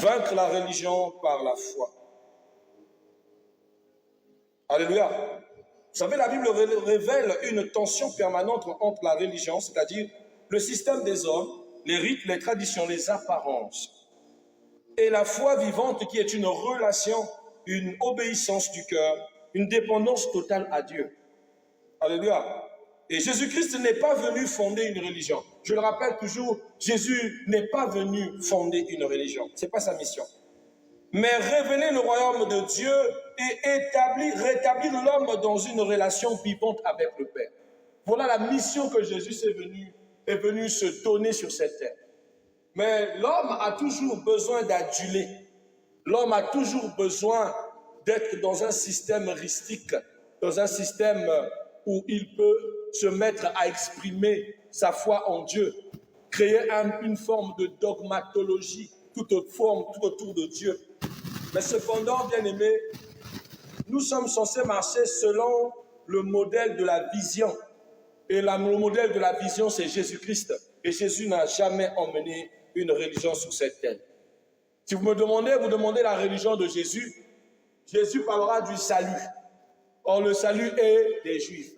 Vaincre la religion par la foi. Alléluia. Vous savez, la Bible révèle une tension permanente entre la religion, c'est-à-dire le système des hommes, les rites, les traditions, les apparences, et la foi vivante qui est une relation, une obéissance du cœur, une dépendance totale à Dieu. Alléluia. Et Jésus-Christ n'est pas venu fonder une religion. Je le rappelle toujours, Jésus n'est pas venu fonder une religion. Ce n'est pas sa mission. Mais révéler le royaume de Dieu et rétablir l'homme dans une relation vivante avec le Père. Voilà la mission que Jésus est venu se donner sur cette terre. Mais l'homme a toujours besoin d'aduler. L'homme a toujours besoin d'être dans un système ristique, dans un système où il peut se mettre à exprimer sa foi en Dieu, créer une forme de dogmatologie tout autour de Dieu. Mais cependant, bien-aimés, nous sommes censés marcher selon le modèle de la vision. Et le modèle de la vision, c'est Jésus-Christ. Et Jésus n'a jamais emmené une religion sur cette terre. Si vous demandez la religion de Jésus, Jésus parlera du salut. Or, le salut est des Juifs.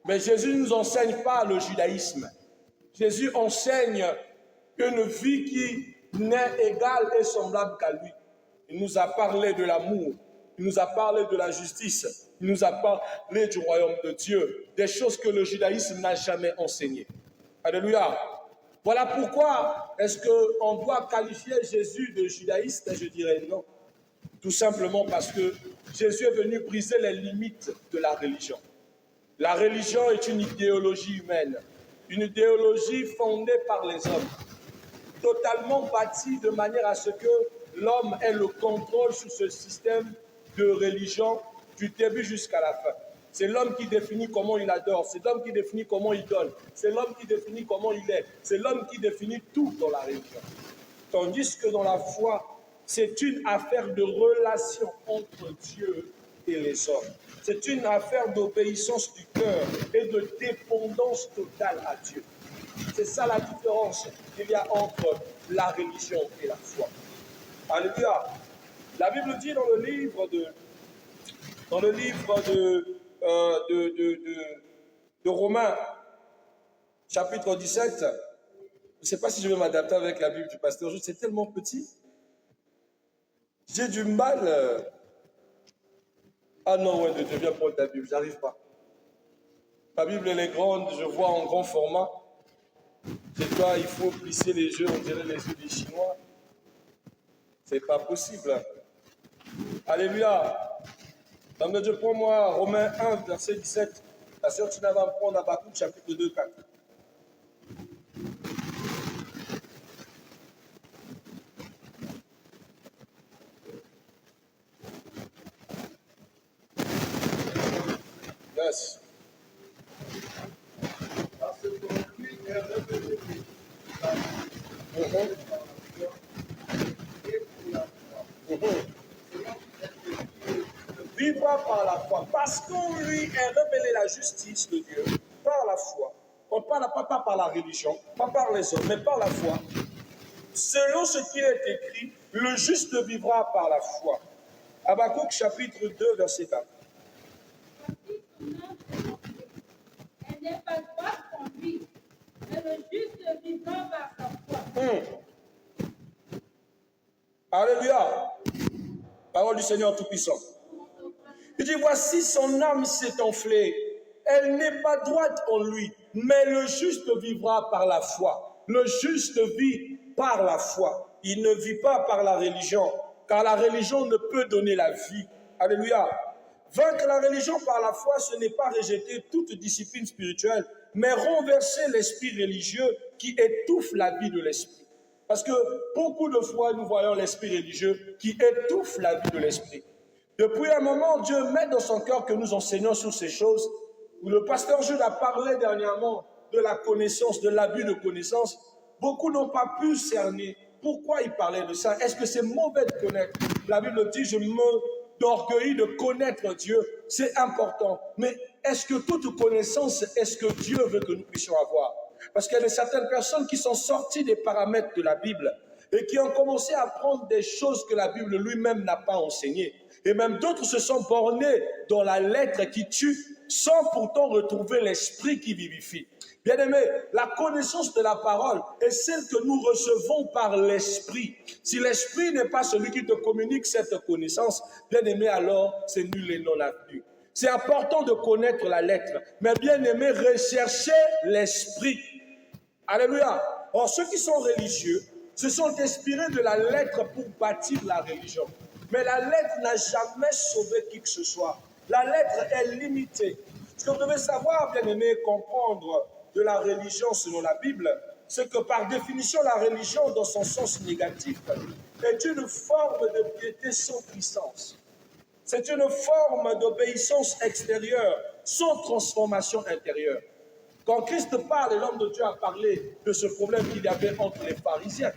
Mais Jésus ne nous enseigne pas le judaïsme. Jésus enseigne une vie qui n'est égale et semblable qu'à lui. Il nous a parlé de l'amour, il nous a parlé de la justice, il nous a parlé du royaume de Dieu, des choses que le judaïsme n'a jamais enseignées. Alléluia. Voilà pourquoi est-ce qu'on doit qualifier Jésus de judaïste? Je dirais non. Tout simplement parce que Jésus est venu briser les limites de la religion. La religion est une idéologie humaine, une idéologie fondée par les hommes, totalement bâtie de manière à ce que l'homme ait le contrôle sur ce système de religion du début jusqu'à la fin. C'est l'homme qui définit comment il adore, c'est l'homme qui définit comment il donne, c'est l'homme qui définit comment il est, c'est l'homme qui définit tout dans la religion. Tandis que dans la foi, c'est une affaire de relation entre Dieu et les hommes. C'est une affaire d'obéissance du cœur et de dépendance totale à Dieu. C'est ça la différence qu'il y a entre la religion et la foi. Alléluia. La Bible dit dans le livre de Romains, chapitre 17, je ne sais pas si je vais m'adapter avec la Bible du pasteur Jude, c'est tellement petit. J'ai du mal. Ah non, ouais, je viens prendre ta Bible, j'arrive pas. La Bible, elle est grande, je vois en grand format. C'est toi, il faut plisser les yeux, on dirait les yeux des Chinois. C'est pas possible. Alléluia. Dame de Dieu, prends-moi Romains 1, verset 17. La sœur Tina va me prendre Habakkuk, chapitre 2, 4. Yes. Parce que lui est révélé Vivra par la foi. Parce qu'en lui est révélée la justice de Dieu par la foi. On ne parle pas par la religion, pas par les hommes, mais par la foi. Selon ce qui est écrit, le juste vivra par la foi. Habakkuk chapitre 2, verset 4. Elle n'est pas droite en lui, mais le juste vivra par sa foi. Alléluia. Parole du Seigneur Tout-Puissant. Il dit, voici son âme s'est enflée. Elle n'est pas droite en lui, mais le juste vivra par la foi. Le juste vit par la foi. Il ne vit pas par la religion, car la religion ne peut donner la vie. Alléluia. Vaincre la religion par la foi, ce n'est pas rejeter toute discipline spirituelle, mais renverser l'esprit religieux qui étouffe la vie de l'esprit. Parce que beaucoup de fois, nous voyons l'esprit religieux qui étouffe la vie de l'esprit. Depuis un moment, Dieu met dans son cœur que nous enseignons sur ces choses. Où le pasteur Jude a parlé dernièrement de la connaissance, de l'abus de connaissance. Beaucoup n'ont pas pu cerner pourquoi il parlait de ça. Est-ce que c'est mauvais de connaître? La Bible dit, je m'orgueillis de connaître Dieu. C'est important. Mais est-ce que toute connaissance, est-ce que Dieu veut que nous puissions avoir? Parce qu'il y a certaines personnes qui sont sorties des paramètres de la Bible. et qui ont commencé à apprendre des choses que la Bible lui-même n'a pas enseignées. Et même d'autres se sont bornés dans la lettre qui tue, sans pourtant retrouver l'esprit qui vivifie. Bien-aimés, la connaissance de la parole est celle que nous recevons par l'esprit. Si l'esprit n'est pas celui qui te communique cette connaissance, bien-aimé, alors c'est nul et non avenu. C'est important de connaître la lettre, mais bien-aimé, recherchez l'esprit. Alléluia. Or, ceux qui sont religieux se sont inspirés de la lettre pour bâtir la religion. Mais la lettre n'a jamais sauvé qui que ce soit. La lettre est limitée. Ce que vous devez savoir, bien-aimé, comprendre de la religion selon la Bible, c'est que par définition, la religion, dans son sens négatif, est une forme de piété sans puissance. C'est une forme d'obéissance extérieure, sans transformation intérieure. Quand Christ parle, et l'homme de Dieu a parlé de ce problème qu'il y avait entre les pharisiens,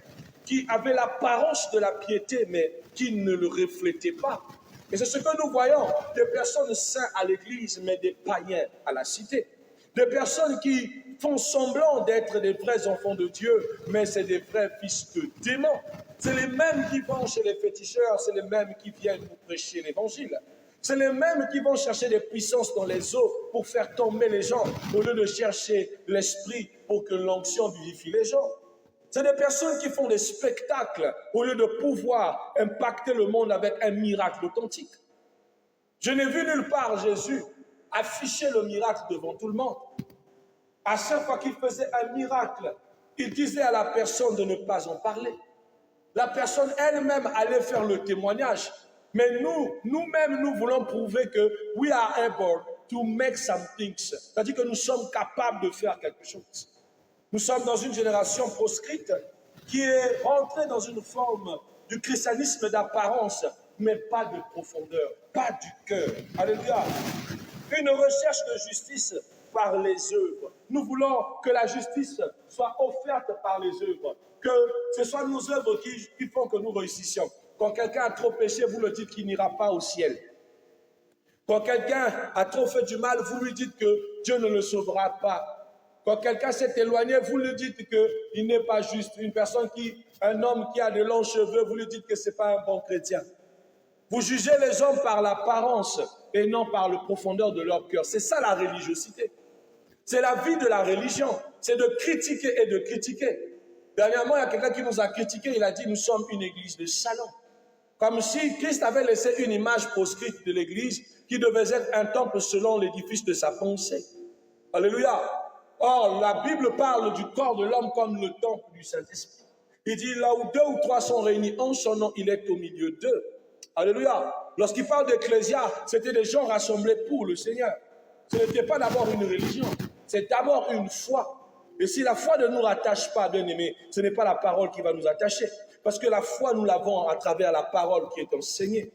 qui avaient l'apparence de la piété, mais qui ne le reflétaient pas. Et c'est ce que nous voyons, des personnes saintes à l'église, mais des païens à la cité. Des personnes qui font semblant d'être des vrais enfants de Dieu, mais c'est des vrais fils de démons. C'est les mêmes qui vont chez les féticheurs, c'est les mêmes qui viennent pour prêcher l'évangile. C'est les mêmes qui vont chercher des puissances dans les eaux pour faire tomber les gens, au lieu de chercher l'esprit pour que l'onction vivifie les gens. C'est des personnes qui font des spectacles au lieu de pouvoir impacter le monde avec un miracle authentique. Je n'ai vu nulle part Jésus afficher le miracle devant tout le monde. À chaque fois qu'il faisait un miracle, il disait à la personne de ne pas en parler. La personne elle-même allait faire le témoignage. Mais nous-mêmes, nous voulons prouver que we are able to make some things. C'est-à-dire que nous sommes capables de faire quelque chose. Nous sommes dans une génération proscrite qui est rentrée dans une forme du christianisme d'apparence, mais pas de profondeur, pas du cœur. Alléluia. Une recherche de justice par les œuvres. Nous voulons que la justice soit offerte par les œuvres, que ce soit nos œuvres qui font que nous réussissions. Quand quelqu'un a trop péché, vous le dites qu'il n'ira pas au ciel. Quand quelqu'un a trop fait du mal, vous lui dites que Dieu ne le sauvera pas. Quand quelqu'un s'est éloigné, vous lui dites qu'il n'est pas juste. Un homme qui a de longs cheveux, vous lui dites que ce n'est pas un bon chrétien. Vous jugez les hommes par l'apparence et non par la profondeur de leur cœur. C'est ça la religiosité. C'est la vie de la religion. C'est de critiquer et de critiquer. Dernièrement, il y a quelqu'un qui nous a critiqué. Il a dit, nous sommes une église de salon. Comme si Christ avait laissé une image proscrite de l'église qui devait être un temple selon l'édifice de sa pensée. Alléluia. Or, la Bible parle du corps de l'homme comme le temple du Saint-Esprit. Il dit, là où 2 ou 3 sont réunis en son nom, il est au milieu d'eux. Alléluia. Lorsqu'il parle d'Ecclésia, c'était des gens rassemblés pour le Seigneur. Ce n'était pas d'abord une religion, c'est d'abord une foi. Et si la foi ne nous rattache pas, bien-aimés, ce n'est pas la parole qui va nous attacher. Parce que la foi, nous l'avons à travers la parole qui est enseignée.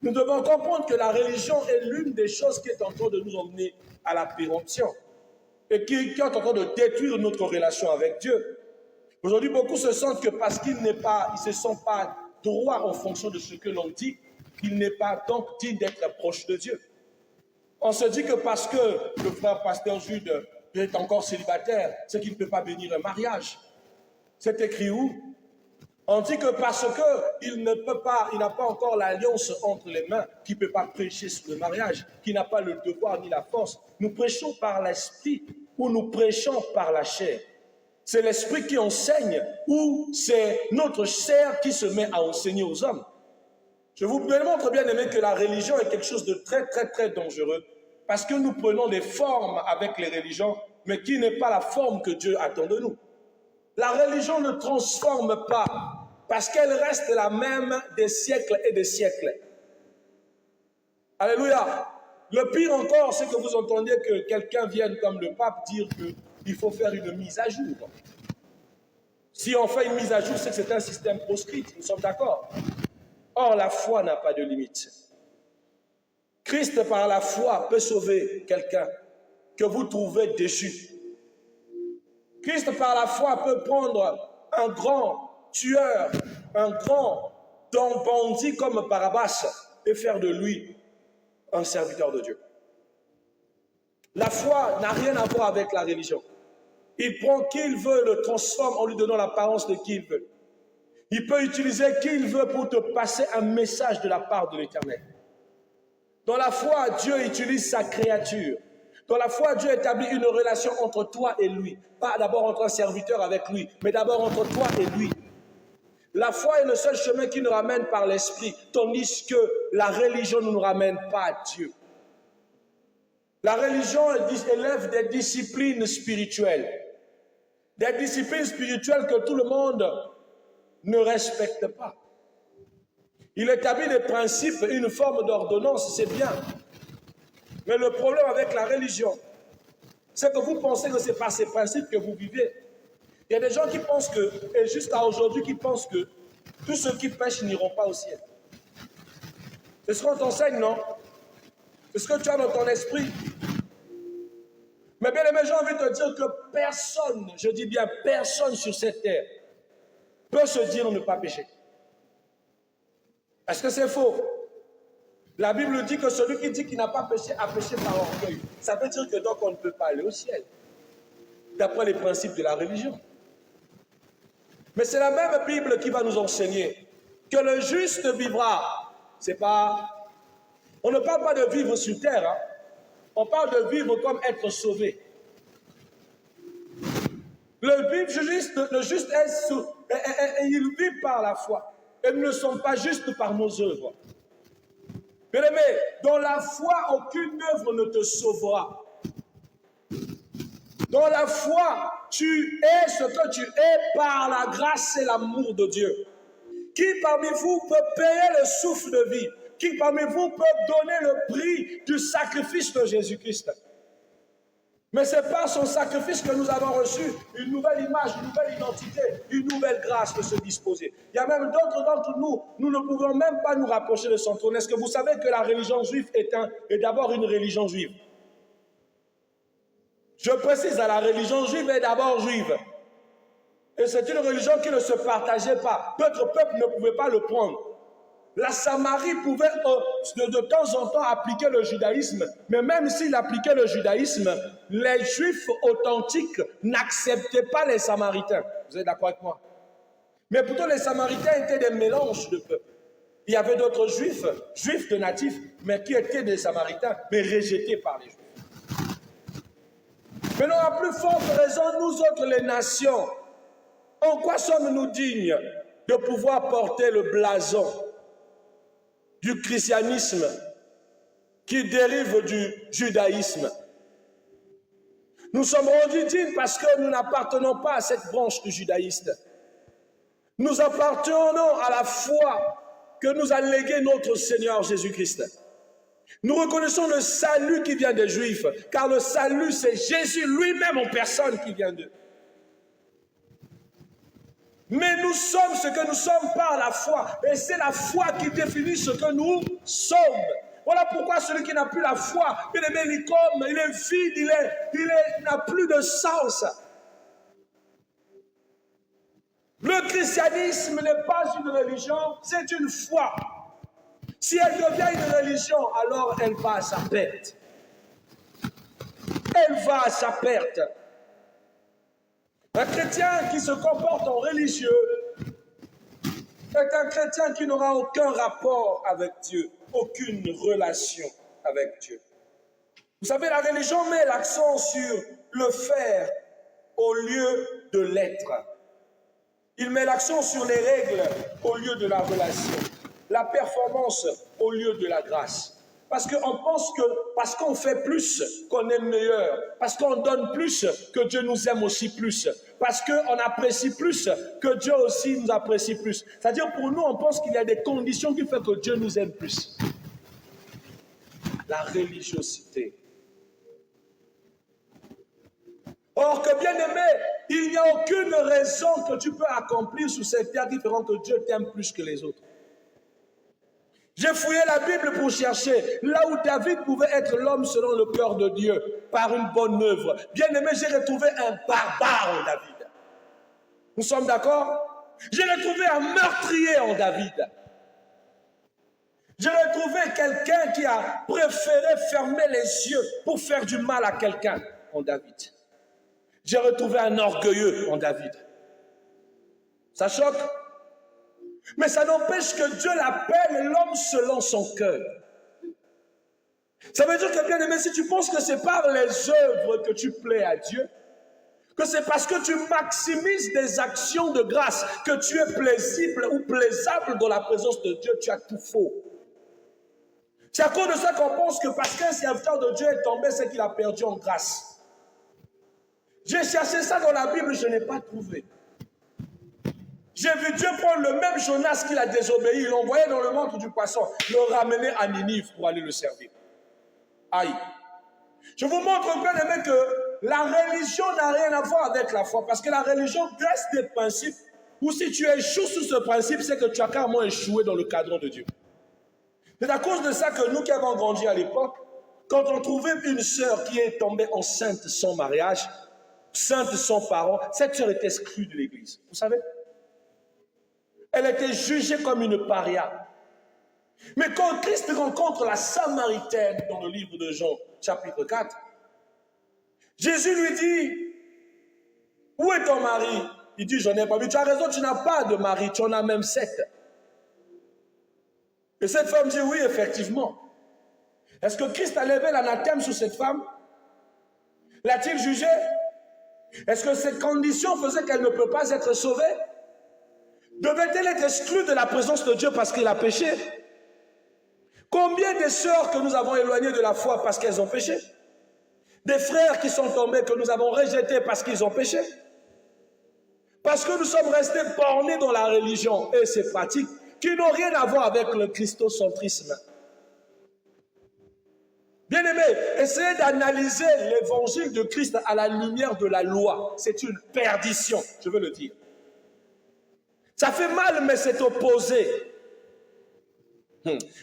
Nous devons comprendre que la religion est l'une des choses qui est en train de nous emmener à la péremption. Et qui est en train de détruire notre relation avec Dieu. Aujourd'hui, beaucoup se sentent que parce qu'ils ne se sentent pas droits en fonction de ce que l'on dit, qu'il n'est pas donc digne d'être proche de Dieu. On se dit que parce que le frère pasteur Jude est encore célibataire, c'est qu'il ne peut pas bénir un mariage. C'est écrit où? On dit que parce qu'il n'a pas encore l'alliance entre les mains, qu'il ne peut pas prêcher sur le mariage, qu'il n'a pas le devoir ni la force. Nous prêchons par l'esprit ou nous prêchons par la chair. C'est l'esprit qui enseigne ou c'est notre chair qui se met à enseigner aux hommes. Je vous démontre bien aimé que la religion est quelque chose de très très très dangereux parce que nous prenons des formes avec les religions mais qui n'est pas la forme que Dieu attend de nous. La religion ne transforme pas parce qu'elle reste la même des siècles et des siècles. Alléluia. Le pire encore, c'est que vous entendez que quelqu'un vienne comme le pape dire qu'il faut faire une mise à jour. Si on fait une mise à jour, c'est que c'est un système proscrit, nous sommes d'accord. Or, la foi n'a pas de limite. Christ, par la foi, peut sauver quelqu'un que vous trouvez déchu. Christ, par la foi, peut prendre un grand tueur, un grand bandit comme Barabbas et faire de lui un serviteur de Dieu. La foi n'a rien à voir avec la religion. Il prend qui il veut, le transforme en lui donnant l'apparence de qui il veut. Il peut utiliser qui il veut pour te passer un message de la part de l'Éternel. Dans la foi, Dieu utilise sa créature. Dans la foi, Dieu établit une relation entre toi et lui. Pas d'abord entre un serviteur avec lui, mais d'abord entre toi et lui. La foi est le seul chemin qui nous ramène par l'esprit, tandis que la religion ne nous ramène pas à Dieu. La religion élève des disciplines spirituelles. Des disciplines spirituelles que tout le monde ne respecte pas. Il établit des principes, une forme d'ordonnance, c'est bien. Mais le problème avec la religion, c'est que vous pensez que c'est par ces principes que vous vivez. Il y a des gens qui pensent que, et jusqu'à aujourd'hui, qui pensent que tous ceux qui pêchent n'iront pas au ciel. C'est ce qu'on t'enseigne, non? C'est ce que tu as dans ton esprit. Mais bien aimé, j'ai envie de te dire que personne, je dis bien personne sur cette terre, peut se dire ne pas pécher. Est-ce que c'est faux? La Bible dit que celui qui dit qu'il n'a pas péché a péché par orgueil. Ça veut dire que donc on ne peut pas aller au ciel, d'après les principes de la religion. Mais c'est la même Bible qui va nous enseigner que le juste vivra. C'est pas... On ne parle pas de vivre sur terre, hein. On parle de vivre comme être sauvé. Le juste il vit par la foi. Et nous ne sommes pas justes par nos œuvres. Bien aimé, dans la foi, aucune œuvre ne te sauvera. Dans la foi, tu es ce que tu es par la grâce et l'amour de Dieu. Qui parmi vous peut payer le souffle de vie? Qui parmi vous peut donner le prix du sacrifice de Jésus-Christ? Mais c'est par son sacrifice que nous avons reçu une nouvelle image, une nouvelle identité, une nouvelle grâce de se disposer. Il y a même d'autres d'entre nous, nous ne pouvons même pas nous rapprocher de son trône. Est-ce que vous savez que la religion juive est d'abord une religion juive? Je précise, la religion juive est d'abord juive. Et c'est une religion qui ne se partageait pas. D'autres peuples ne pouvaient pas le prendre. La Samarie pouvait de temps en temps appliquer le judaïsme, mais même s'il appliquait le judaïsme, les Juifs authentiques n'acceptaient pas les Samaritains. Vous êtes d'accord avec moi? Mais pourtant, les Samaritains étaient des mélanges de peuples. Il y avait d'autres Juifs, Juifs de natifs, mais qui étaient des Samaritains, mais rejetés par les Juifs. Mais non, à plus forte raison, nous autres, les nations, en quoi sommes-nous dignes de pouvoir porter le blason du christianisme qui dérive du judaïsme? Nous sommes rendus dignes parce que nous n'appartenons pas à cette branche du judaïsme. Nous appartenons à la foi que nous a légué notre Seigneur Jésus-Christ. Nous reconnaissons le salut qui vient des Juifs, car le salut, c'est Jésus lui-même en personne qui vient d'eux. Mais nous sommes ce que nous sommes par la foi. Et c'est la foi qui définit ce que nous sommes. Voilà pourquoi celui qui n'a plus la foi, il est vide, il n'a plus de sens. Le christianisme n'est pas une religion, c'est une foi. Si elle devient une religion, alors elle va à sa perte. Elle va à sa perte. Un chrétien qui se comporte en religieux est un chrétien qui n'aura aucun rapport avec Dieu, aucune relation avec Dieu. Vous savez, la religion met l'accent sur le faire au lieu de l'être. Il met l'accent sur les règles au lieu de la relation, la performance au lieu de la grâce. Parce qu'on pense que, parce qu'on fait plus, qu'on est meilleur. Parce qu'on donne plus, que Dieu nous aime aussi plus. Parce qu'on apprécie plus, que Dieu aussi nous apprécie plus. C'est-à-dire pour nous, on pense qu'il y a des conditions qui font que Dieu nous aime plus. La religiosité. Or que bien aimé, il n'y a aucune raison que tu peux accomplir sur cette terre qui feront que Dieu t'aime plus que les autres. J'ai fouillé la Bible pour chercher là où David pouvait être l'homme selon le cœur de Dieu, par une bonne œuvre. Bien aimé, j'ai retrouvé un barbare en David. Nous sommes d'accord? J'ai retrouvé un meurtrier en David. J'ai retrouvé quelqu'un qui a préféré fermer les yeux pour faire du mal à quelqu'un en David. J'ai retrouvé un orgueilleux en David. Ça choque? Mais ça n'empêche que Dieu l'appelle l'homme selon son cœur. Ça veut dire que, bien aimé, si tu penses que c'est par les œuvres que tu plais à Dieu, que c'est parce que tu maximises des actions de grâce que tu es plaisible ou plaisable dans la présence de Dieu, tu as tout faux. C'est à cause de ça qu'on pense que parce qu'un serviteur de Dieu est tombé, c'est qu'il a perdu en grâce. J'ai cherché ça dans la Bible, je n'ai pas trouvé. J'ai vu Dieu prendre le même Jonas qu'il a désobéi, l'envoyer dans le ventre du poisson, le ramener à Ninive pour aller le servir. Aïe. Je vous montre bien aimé que la religion n'a rien à voir avec la foi, parce que la religion reste des principes, où si tu échoues sous ce principe, c'est que tu as carrément échoué dans le cadre de Dieu. C'est à cause de ça que nous qui avons grandi à l'époque, quand on trouvait une sœur qui est tombée enceinte sans mariage, sainte sans parents, cette sœur est exclue de l'église. Vous savez? Elle était jugée comme une paria. Mais quand Christ rencontre la Samaritaine dans le livre de Jean, chapitre 4, Jésus lui dit, où est ton mari? Il dit, j'en ai pas vu. Tu as raison, tu n'as pas de mari, tu en as même 7. Et cette femme dit, oui, effectivement. Est-ce que Christ a levé l'anathème sur cette femme? L'a-t-il jugée? Est-ce que cette condition faisait qu'elle ne peut pas être sauvée? Devait-elle être exclue de la présence de Dieu parce qu'elle a péché? Combien de sœurs que nous avons éloignées de la foi parce qu'elles ont péché? Des frères qui sont tombés que nous avons rejetés parce qu'ils ont péché? Parce que nous sommes restés bornés dans la religion et ses pratiques qui n'ont rien à voir avec le christocentrisme. Bien-aimés, essayez d'analyser l'évangile de Christ à la lumière de la loi. C'est une perdition, je veux le dire. Ça fait mal, mais c'est opposé.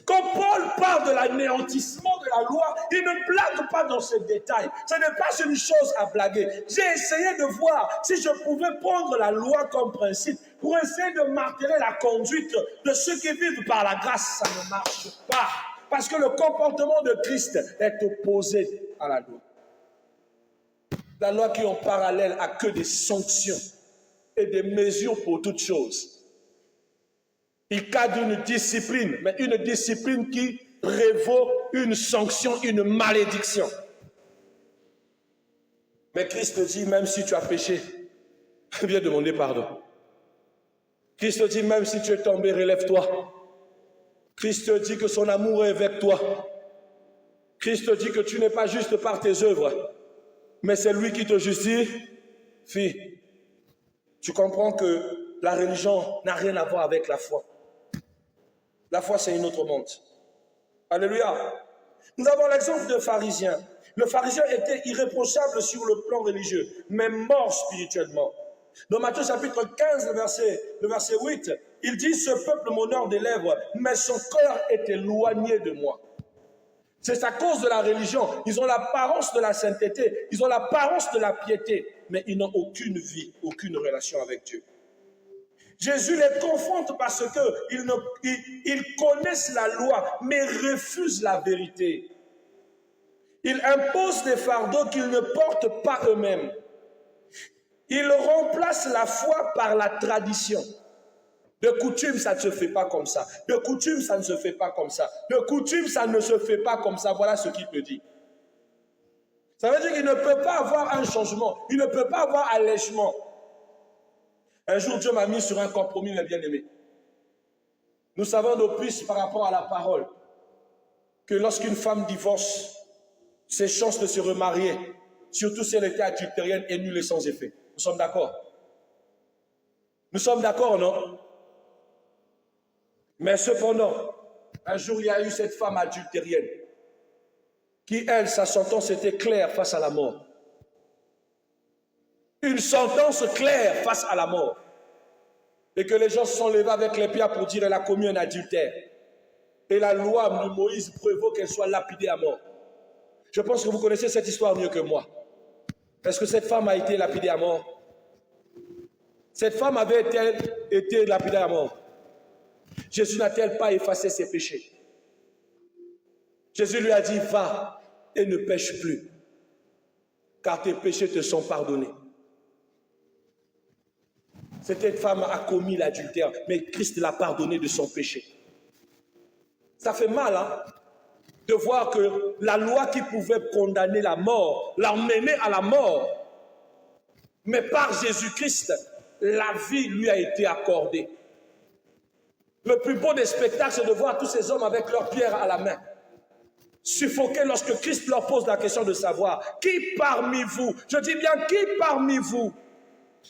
Quand Paul parle de l'anéantissement de la loi, il ne blague pas dans ces détails. Ce n'est pas une chose à blaguer. J'ai essayé de voir si je pouvais prendre la loi comme principe pour essayer de marteler la conduite de ceux qui vivent par la grâce. Ça ne marche pas. Parce que le comportement de Christ est opposé à la loi. La loi qui en parallèle a que des sanctions et des mesures pour toutes choses. Il cadre une discipline, mais une discipline qui prévaut une sanction, une malédiction. Mais Christ dit, même si tu as péché, viens demander pardon. Christ dit, même si tu es tombé, relève-toi. Christ dit que son amour est avec toi. Christ dit que tu n'es pas juste par tes œuvres, mais c'est lui qui te justifie. Tu comprends que la religion n'a rien à voir avec la foi. La foi, c'est une autre monde. Alléluia. Nous avons l'exemple de pharisien. Le pharisien était irréprochable sur le plan religieux, mais mort spirituellement. Dans Matthieu chapitre 15, le verset 8, il dit, ce peuple m'honore des lèvres, mais son cœur est éloigné de moi. C'est à cause de la religion. Ils ont l'apparence de la sainteté, ils ont l'apparence de la piété, mais ils n'ont aucune vie, aucune relation avec Dieu. Jésus les confronte parce qu'ils connaissent la loi, mais refusent la vérité. Ils imposent des fardeaux qu'ils ne portent pas eux-mêmes. Ils remplacent la foi par la tradition. De coutume, ça ne se fait pas comme ça. De coutume, ça ne se fait pas comme ça. De coutume, ça ne se fait pas comme ça. Voilà ce qu'il te dit. Ça veut dire qu'il ne peut pas avoir un changement. Il ne peut pas avoir allègement. Un jour, Dieu m'a mis sur un compromis, mes bien-aimés. Nous savons depuis par rapport à la parole que lorsqu'une femme divorce, ses chances de se remarier, surtout si elle était adultérienne, est nulle et sans effet. Nous sommes d'accord? Nous sommes d'accord, non? Mais cependant, un jour, il y a eu cette femme adultérienne qui, elle, sa sentence était claire face à la mort. Une sentence claire face à la mort. Et que les gens se sont levés avec les pierres pour dire qu'elle a commis un adultère. Et la loi de Moïse prévaut qu'elle soit lapidée à mort. Je pense que vous connaissez cette histoire mieux que moi. Est-ce que cette femme a été lapidée à mort? Cette femme avait été lapidée à mort. Jésus n'a-t-elle pas effacé ses péchés? Jésus lui a dit, va et ne pêche plus, car tes péchés te sont pardonnés. Cette femme a commis l'adultère, mais Christ l'a pardonné de son péché. Ça fait mal, hein, de voir que la loi qui pouvait condamner la mort, l'emmener à la mort, mais par Jésus-Christ, la vie lui a été accordée. Le plus beau des spectacles, c'est de voir tous ces hommes avec leurs pierres à la main, suffoqués lorsque Christ leur pose la question de savoir, qui parmi vous, je dis bien qui parmi vous,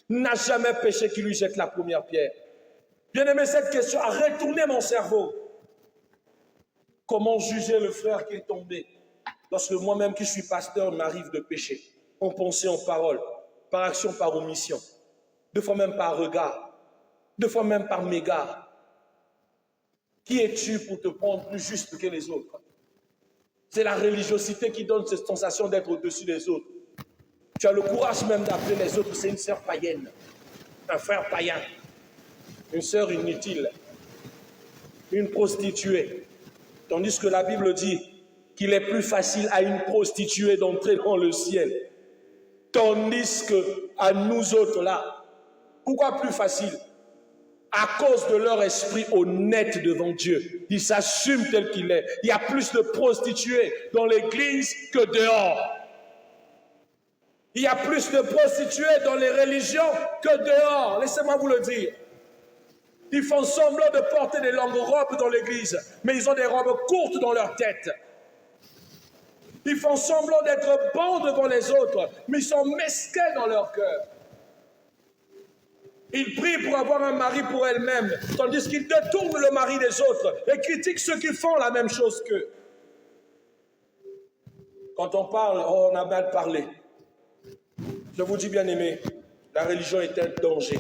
n'a jamais péché qui lui jette la première pierre? Bien-aimé, cette question a retourné mon cerveau. Comment juger le frère qui est tombé lorsque moi-même qui suis pasteur m'arrive de pécher, en pensée, en parole, par action, par omission, deux fois même par regard, deux fois même par mégard. Qui es-tu pour te prendre plus juste que les autres? C'est la religiosité qui donne cette sensation d'être au-dessus des autres. Tu as le courage même d'appeler les autres, c'est une sœur païenne, un frère païen, une sœur inutile, une prostituée. Tandis que la Bible dit qu'il est plus facile à une prostituée d'entrer dans le ciel. Tandis que à nous autres là, pourquoi plus facile? À cause de leur esprit honnête devant Dieu. Ils s'assument tel qu'il est. Il y a plus de prostituées dans l'église que dehors. Il y a plus de prostituées dans les religions que dehors. Laissez-moi vous le dire. Ils font semblant de porter des longues robes dans l'église, mais ils ont des robes courtes dans leur tête. Ils font semblant d'être bons devant les autres, mais ils sont mesquins dans leur cœur. Ils prient pour avoir un mari pour elles-mêmes, tandis qu'ils détournent le mari des autres et critiquent ceux qui font la même chose qu'eux. Quand on parle, oh, on a mal parlé. Je vous dis, bien aimé, la religion est un danger.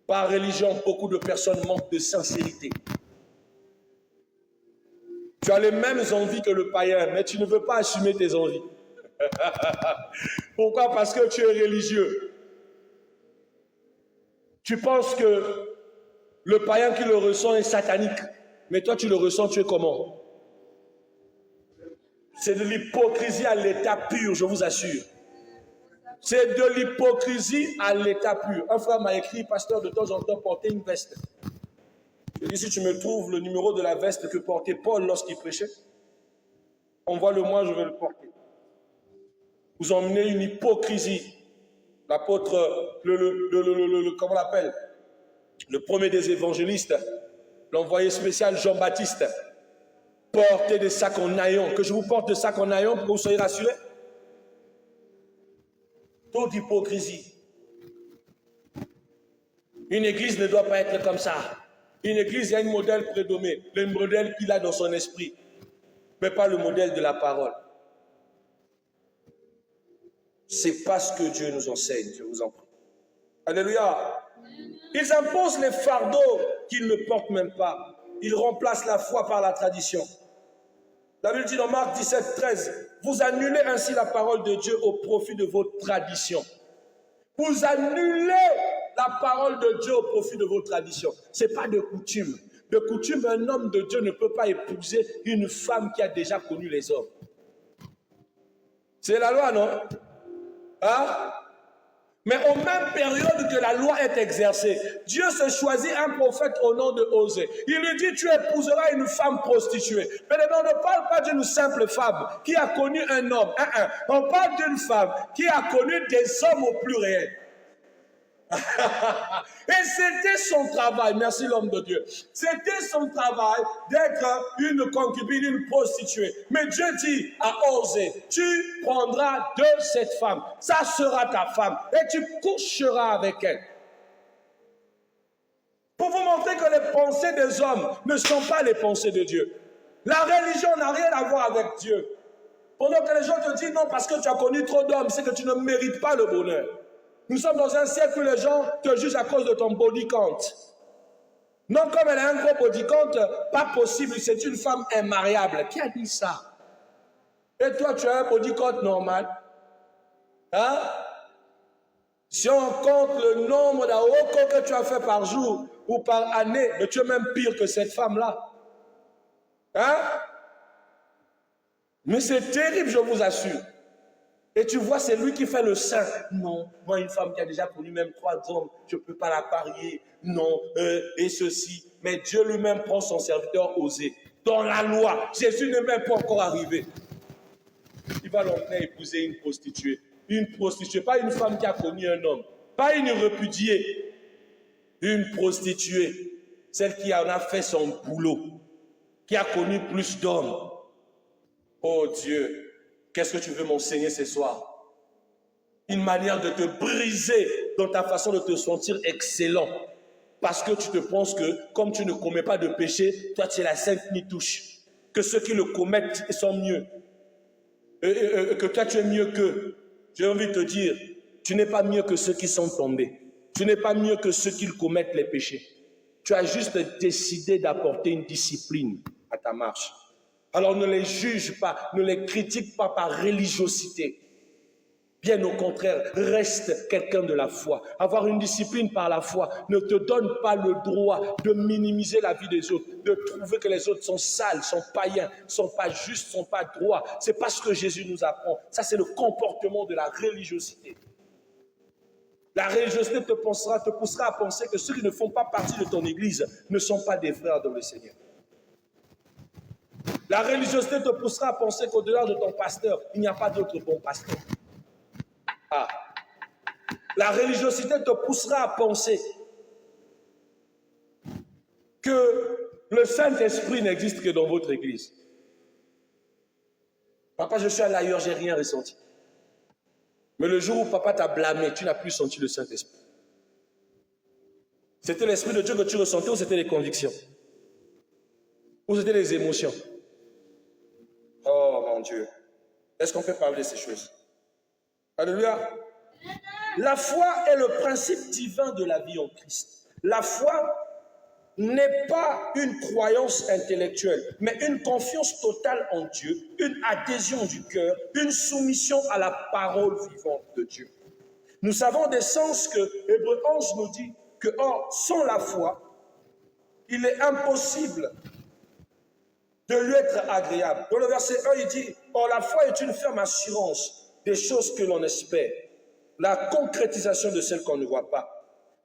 Par religion, beaucoup de personnes manquent de sincérité. Tu as les mêmes envies que le païen, mais tu ne veux pas assumer tes envies. Pourquoi? Parce que tu es religieux. Tu penses que le païen qui le ressent est satanique, mais toi tu le ressens, tu es comment? C'est de l'hypocrisie à l'état pur, je vous assure. C'est de l'hypocrisie à l'état pur. Un frère m'a écrit, pasteur, de temps en temps, porter une veste. Je dis, si tu me trouves le numéro de la veste que portait Paul lorsqu'il prêchait, envoie-le-moi, je vais le porter. Vous emmenez une hypocrisie. L'apôtre, comment on l'appelle? Le premier des évangélistes, l'envoyé spécial Jean-Baptiste, portait des sacs en naillon. Que je vous porte des sacs en naillon pour que vous soyez rassurés? Toute hypocrisie. Une église ne doit pas être comme ça. Une église, il y a un modèle prédominé, le modèle qu'il a dans son esprit, mais pas le modèle de la parole. C'est pas ce que Dieu nous enseigne, je vous en prie. Alléluia. Ils imposent les fardeaux qu'ils ne portent même pas. Ils remplacent la foi par la tradition. La Bible dit dans Marc 17, 13, vous annulez ainsi la parole de Dieu au profit de vos traditions. Vous annulez la parole de Dieu au profit de vos traditions. Ce n'est pas de coutume. De coutume, un homme de Dieu ne peut pas épouser une femme qui a déjà connu les hommes. C'est la loi, non? Hein? Mais aux mêmes périodes que la loi est exercée, Dieu se choisit un prophète au nom de Osée. Il lui dit, tu épouseras une femme prostituée. Mais on ne parle pas d'une simple femme qui a connu un homme. On parle d'une femme qui a connu des hommes au pluriel. Et c'était son travail, merci l'homme de Dieu, c'était son travail d'être une concubine, une prostituée. Mais Dieu dit à Osée, tu prendras de cette femme, ça sera ta femme, et tu coucheras avec elle. Pour vous montrer que les pensées des hommes ne sont pas les pensées de Dieu. La religion n'a rien à voir avec Dieu. Pendant que les gens te disent non, parce que tu as connu trop d'hommes, c'est que tu ne mérites pas le bonheur. Nous sommes dans un siècle où les gens te jugent à cause de ton body count. Non, comme elle a un gros body count, pas possible, c'est une femme immariable. Qui a dit ça? Et toi, tu as un body count normal. Hein? Si on compte le nombre d'awoko que tu as fait par jour ou par année, mais tu es même pire que cette femme-là. Hein? Mais c'est terrible, je vous assure. Et tu vois, c'est lui qui fait le saint. Non, moi, une femme qui a déjà connu même 3 hommes, je ne peux pas la parier. Non, et ceci. Mais Dieu lui-même prend son serviteur Osée. Dans la loi, Jésus n'est même pas encore arrivé. Il va l'emmener épouser une prostituée. Une prostituée, pas une femme qui a connu un homme. Pas une repudiée. Une prostituée. Celle qui en a fait son boulot. Qui a connu plus d'hommes. Oh Dieu, qu'est-ce que tu veux m'enseigner ce soir? Une manière de te briser dans ta façon de te sentir excellent. Parce que tu te penses que, comme tu ne commets pas de péché, toi tu es la sainte ni-touche. Que ceux qui le commettent sont mieux. Que toi tu es mieux qu'eux. J'ai envie de te dire, tu n'es pas mieux que ceux qui sont tombés. Tu n'es pas mieux que ceux qui commettent les péchés. Tu as juste décidé d'apporter une discipline à ta marche. Alors ne les juge pas, ne les critique pas par religiosité. Bien au contraire, reste quelqu'un de la foi. Avoir une discipline par la foi ne te donne pas le droit de minimiser la vie des autres, de trouver que les autres sont sales, sont païens, sont pas justes, sont pas droits. C'est pas ce que Jésus nous apprend. Ça, c'est le comportement de la religiosité. La religiosité te poussera à penser que ceux qui ne font pas partie de ton église ne sont pas des frères dans le Seigneur. La religiosité te poussera à penser qu'au-delà de ton pasteur, il n'y a pas d'autre bon pasteur. Ah. La religiosité te poussera à penser que le Saint-Esprit n'existe que dans votre église. Papa, je suis allé ailleurs, je n'ai rien ressenti. Mais le jour où papa t'a blâmé, tu n'as plus senti le Saint-Esprit. C'était l'Esprit de Dieu que tu ressentais ou c'était les convictions? Ou c'était les émotions? Oh mon Dieu. Est-ce qu'on peut parler de ces choses? Alléluia. La foi est le principe divin de la vie en Christ. La foi n'est pas une croyance intellectuelle, mais une confiance totale en Dieu, une adhésion du cœur, une soumission à la parole vivante de Dieu. Nous savons des sens que Hébreux 11 nous dit que, or, sans la foi, il est impossible de lui être agréable. Dans le verset 1, il dit, or la foi est une ferme assurance des choses que l'on espère, la concrétisation de celles qu'on ne voit pas.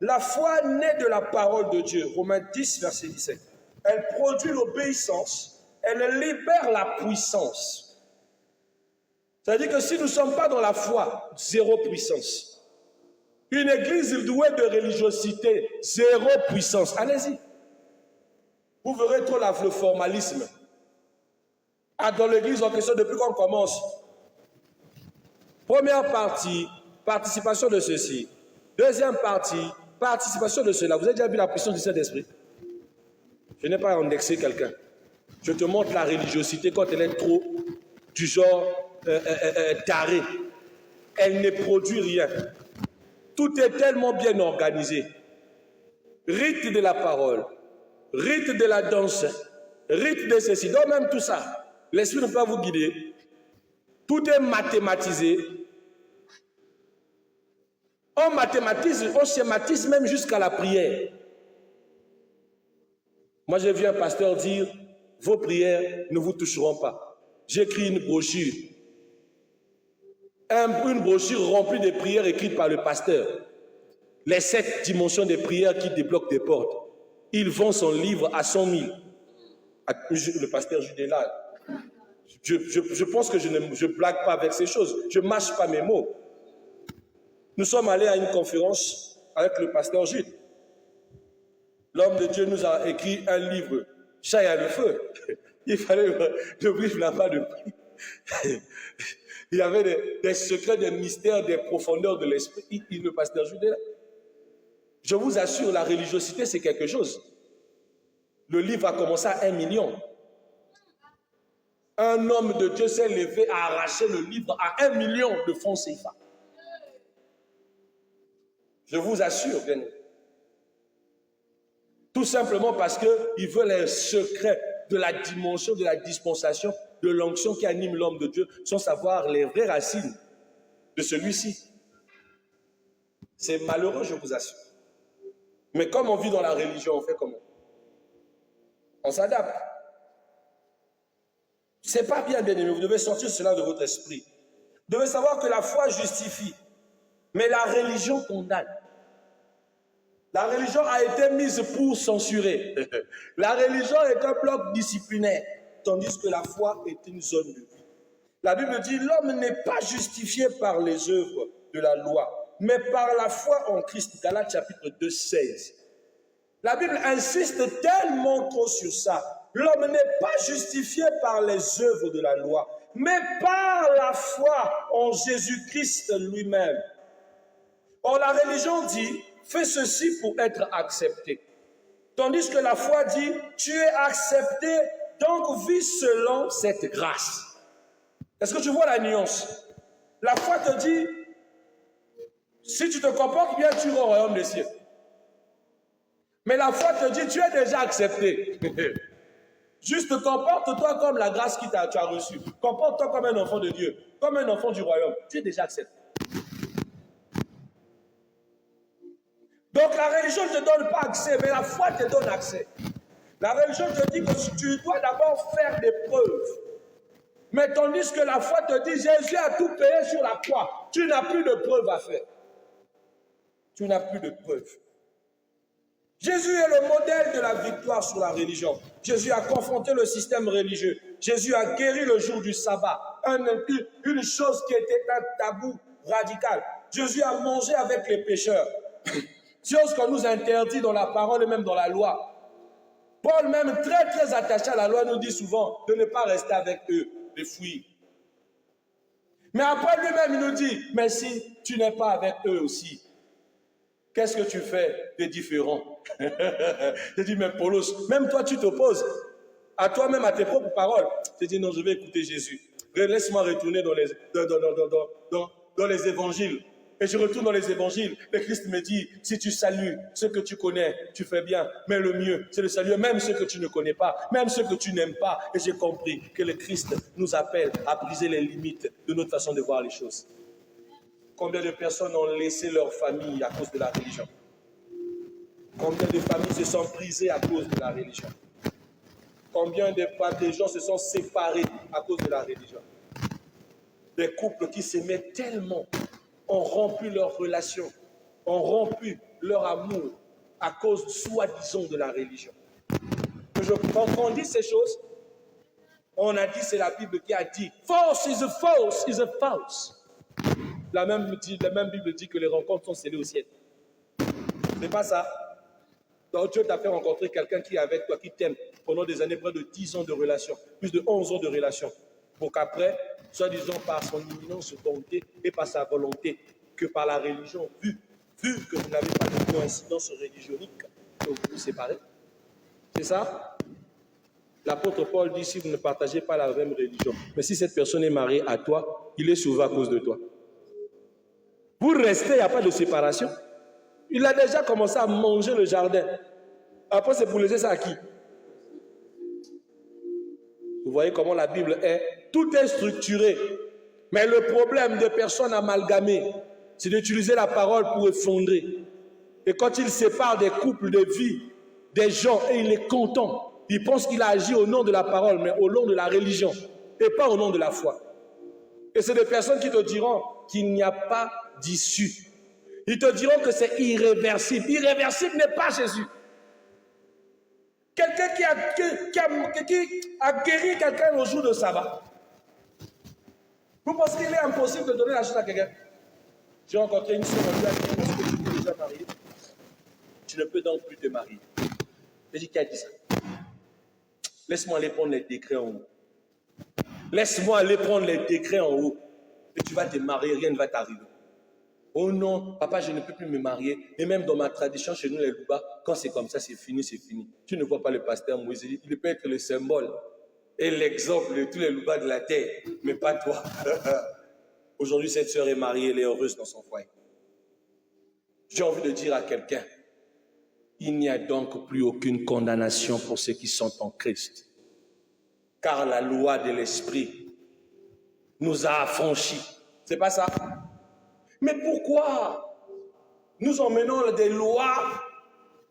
La foi naît de la parole de Dieu. Romains 10, verset 17. Elle produit l'obéissance, elle libère la puissance. C'est-à-dire que si nous ne sommes pas dans la foi, zéro puissance. Une église douée de religiosité, zéro puissance. Allez-y. Vous verrez trop le formalisme. Ah, dans l'église en question, depuis qu'on commence. Première partie, participation de ceci. Deuxième partie, participation de cela. Vous avez déjà vu la puissance du Saint-Esprit? Je n'ai pas indexé quelqu'un. Je te montre la religiosité quand elle est trop du genre tarée. Elle ne produit rien. Tout est tellement bien organisé. Rite de la parole, rite de la danse, rite de ceci. Donc même tout ça, l'Esprit ne peut pas vous guider. Tout est mathématisé. On mathématise, on schématise même jusqu'à la prière. Moi, j'ai vu un pasteur dire, vos prières ne vous toucheront pas. J'écris une brochure. Une brochure remplie de prières écrites par le pasteur. Les 7 dimensions des prières qui débloquent des portes. Il vend son livre à 100 000. Le pasteur Jude là. Je pense que je ne blague pas avec ces choses. Je ne mâche pas mes mots. Nous sommes allés à une conférence avec le pasteur Jude. L'homme de Dieu nous a écrit un livre, Chaille à le feu. Il fallait le livre là-bas de prix. Il y avait des secrets, des mystères, des profondeurs de l'esprit. Le pasteur Jude est là. Je vous assure, la religiosité, c'est quelque chose. Le livre a commencé à 1 million. Un homme de Dieu s'est levé à arracher le livre à 1 million de francs CFA. Je vous assure, bien. Tout simplement parce qu'il veut les secrets de la dimension, de la dispensation, de l'onction qui anime l'homme de Dieu, sans savoir les vraies racines de celui-ci. C'est malheureux, je vous assure. Mais comme on vit dans la religion, on fait comment? On s'adapte. C'est pas bien, bien aimé. Vous devez sortir cela de votre esprit. Vous devez savoir que la foi justifie, mais la religion condamne. La religion a été mise pour censurer. La religion est un bloc disciplinaire, tandis que la foi est une zone de vie. La Bible dit, l'homme n'est pas justifié par les œuvres de la loi, mais par la foi en Christ. Galates chapitre 2, 16. La Bible insiste tellement trop sur ça. L'homme n'est pas justifié par les œuvres de la loi, mais par la foi en Jésus-Christ lui-même. Or, la religion dit, fais ceci pour être accepté. Tandis que la foi dit, tu es accepté, donc vis selon cette grâce. Est-ce que tu vois la nuance? La foi te dit, si tu te comportes bien, tu vas au royaume des cieux. Mais la foi te dit, tu es déjà accepté. Juste comporte-toi comme la grâce que tu as reçue. Comporte-toi comme un enfant de Dieu, comme un enfant du royaume. Tu es déjà accepté. Donc la religion ne te donne pas accès, mais la foi te donne accès. La religion te dit que tu dois d'abord faire des preuves. Mais tandis que la foi te dit, Jésus a tout payé sur la croix. Tu n'as plus de preuves à faire. Tu n'as plus de preuves. Jésus est le modèle de la victoire sur la religion. Jésus a confronté le système religieux. Jésus a guéri le jour du sabbat. Une chose qui était un tabou radical. Jésus a mangé avec les pécheurs. Chose qu'on nous interdit dans la parole et même dans la loi. Paul, même très très attaché à la loi, nous dit souvent de ne pas rester avec eux, de fuir. Mais après lui-même, il nous dit, mais si tu n'es pas avec eux aussi, qu'est-ce que tu fais de différent? Je dis, mais Paulos, même toi tu t'opposes à toi-même, à tes propres paroles. Je dis, non, je vais écouter Jésus. Laisse-moi retourner dans les évangiles. Et je retourne dans les évangiles. Le Christ me dit, si tu salues ce que tu connais, tu fais bien. Mais le mieux, c'est de saluer même ce que tu ne connais pas, même ce que tu n'aimes pas. Et j'ai compris que le Christ nous appelle à briser les limites de notre façon de voir les choses. Combien de personnes ont laissé leur famille à cause de la religion? Combien de familles se sont brisées à cause de la religion? Combien de gens se sont séparés à cause de la religion? Des couples qui s'aimaient tellement ont rompu leur relation, ont rompu leur amour à cause, soi-disant, de la religion. Quand on dit ces choses, on a dit, c'est la Bible qui a dit, false is a false is a false. La même Bible dit que les rencontres sont scellées au ciel. C'est pas ça. Donc Dieu t'a fait rencontrer quelqu'un qui est avec toi, qui t'aime pendant des années, près de 10 ans de relation, plus de 11 ans de relation. Pour qu'après, soi-disant par son immense bonté et par sa volonté, que par la religion, vu que vous n'avez pas de coïncidence religionique, que vous vous séparez. C'est ça? L'apôtre Paul dit, si vous ne partagez pas la même religion, mais si cette personne est mariée à toi, il est sauvé à cause de toi. Pour rester, il n'y a pas de séparation. Il a déjà commencé à manger le jardin. Après, c'est pour laisser ça à qui? Vous voyez comment la Bible est? Tout est structuré. Mais le problème des personnes amalgamées, c'est d'utiliser la parole pour effondrer. Et quand il sépare des couples de vie, des gens, et il est content, il pense qu'il a agi au nom de la parole, mais au nom de la religion, et pas au nom de la foi. Et c'est des personnes qui te diront qu'il n'y a pas d'issue. Ils te diront que c'est irréversible. Irréversible n'est pas Jésus. Quelqu'un qui a guéri quelqu'un au jour de sabbat. Vous pensez qu'il est impossible de donner la chose à quelqu'un? J'ai rencontré une soeur, on lui a dit, parce que tu es déjà marié, tu ne peux donc plus te marier. J'ai dit, qui a dit ça? Laisse-moi aller prendre les décrets en haut. Laisse-moi aller prendre les décrets en haut. Et tu vas te marier, rien ne va t'arriver. Oh non, papa, je ne peux plus me marier. Et même dans ma tradition, chez nous, les Louba, quand c'est comme ça, c'est fini, c'est fini. Tu ne vois pas le pasteur Moïse, il peut être le symbole et l'exemple de tous les Louba de la terre, mais pas toi. Aujourd'hui, cette sœur est mariée, elle est heureuse dans son foyer. J'ai envie de dire à quelqu'un, il n'y a donc plus aucune condamnation pour ceux qui sont en Christ. Car la loi de l'Esprit nous a affranchis. C'est pas ça? Mais pourquoi nous emmenons des lois